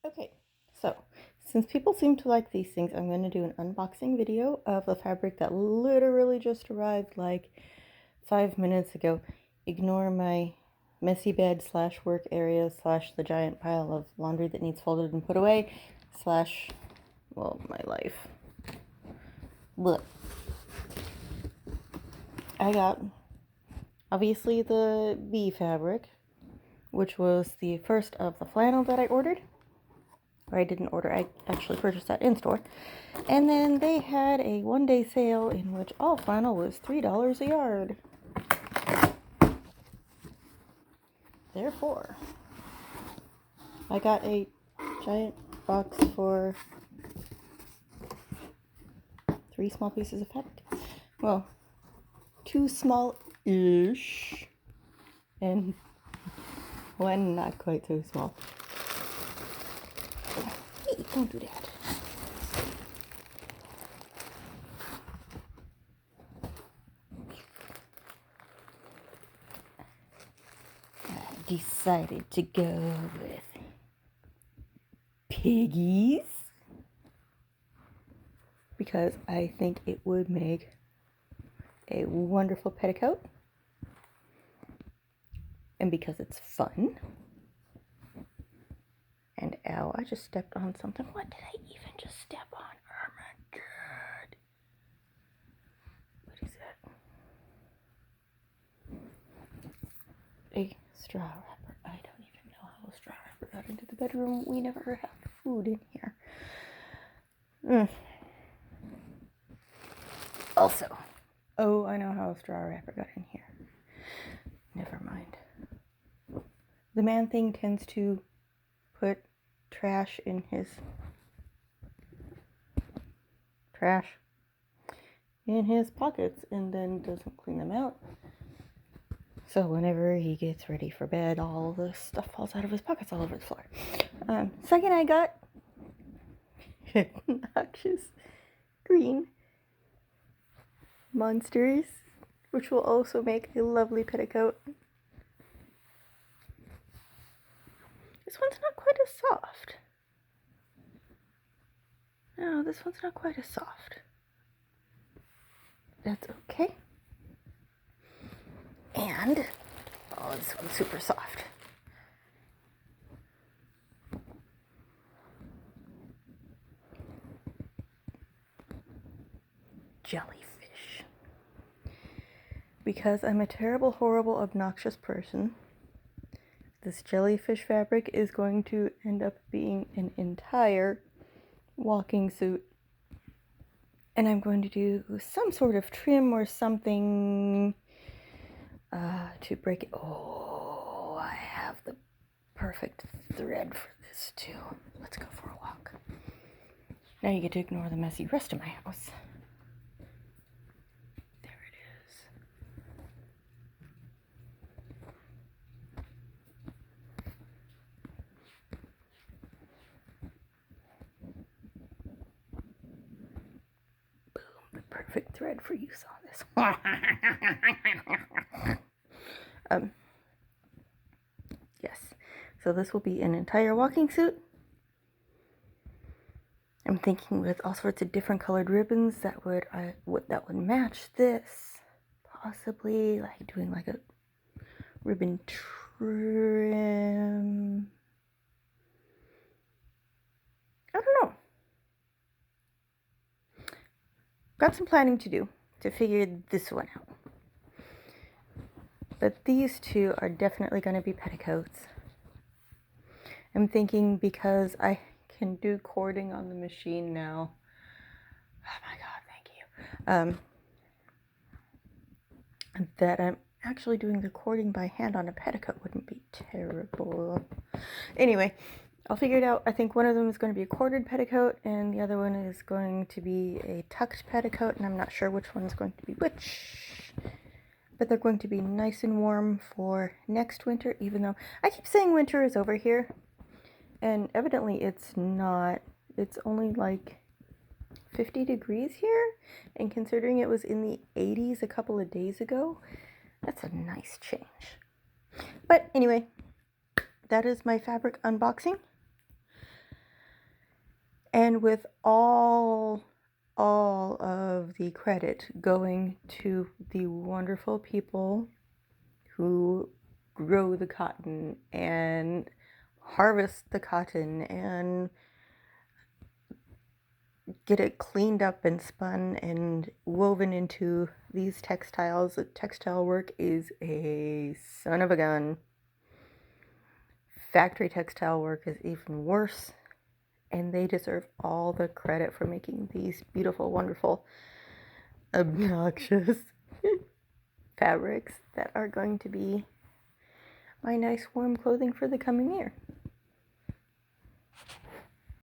Okay, so since people seem to like these things, I'm going to do an unboxing video of the fabric that literally just arrived like 5 minutes ago. Ignore my messy bed slash work area slash the giant pile of laundry that needs folded and put away slash, well, my life. Look, I got obviously the bee fabric, which was the first of the flannel that I ordered. Or I didn't order, I actually purchased that in store. And then they had a one-day sale in which all flannel was $3 a yard. Therefore, I got a giant box for 3 small pieces of fabric. Well, 2 small-ish and 1 not quite so small. Hey, don't do that. I decided to go with piggies because I think it would make a wonderful petticoat and because it's fun. And ow, I just stepped on something. What did I even just step on? Oh my god. What is that? A straw wrapper. I don't even know how a straw wrapper got into the bedroom. We never have food in here. Also, oh, I know how a straw wrapper got in here. Never mind. The man thing tends to put trash in his pockets and then doesn't clean them out. So whenever he gets ready for bed, all the stuff falls out of his pockets all over the floor. Second, I got obnoxious green monsters, which will also make a lovely petticoat. This one's not quite as soft. No, this one's not quite as soft. That's okay. And, oh, this one's super soft. Jellyfish. Because I'm a terrible, horrible, obnoxious person, this jellyfish fabric is going to end up being an entire walking suit. And I'm going to do some sort of trim or something to break it. Oh, I have the perfect thread for this too. Let's go for a walk. Now you get to ignore the messy rest of my house. There it is. Boom, the perfect thread for use on this. Yes. So this will be an entire walking suit. I'm thinking with all sorts of different colored ribbons that would match this. Possibly like doing like a ribbon trim. I don't know. Got some planning to do to figure this one out. But these two are definitely going to be petticoats. I'm thinking because I can do cording on the machine now. Oh my god, thank you. That I'm actually doing the cording by hand on a petticoat wouldn't be terrible. Anyway, I'll figure it out. I think one of them is going to be a corded petticoat and the other one is going to be a tucked petticoat, and I'm not sure which one is going to be which. But they're going to be nice and warm for next winter, even though I keep saying winter is over here. And evidently it's not. It's only like 50 degrees here. And considering it was in the 80s a couple of days ago, that's a nice change. But anyway, that is my fabric unboxing. And with all of the credit going to the wonderful people who grow the cotton and harvest the cotton and get it cleaned up and spun and woven into these textiles. The textile work is a son of a gun. Factory textile work is even worse, and they deserve all the credit for making these beautiful, wonderful, obnoxious fabrics that are going to be my nice warm clothing for the coming year.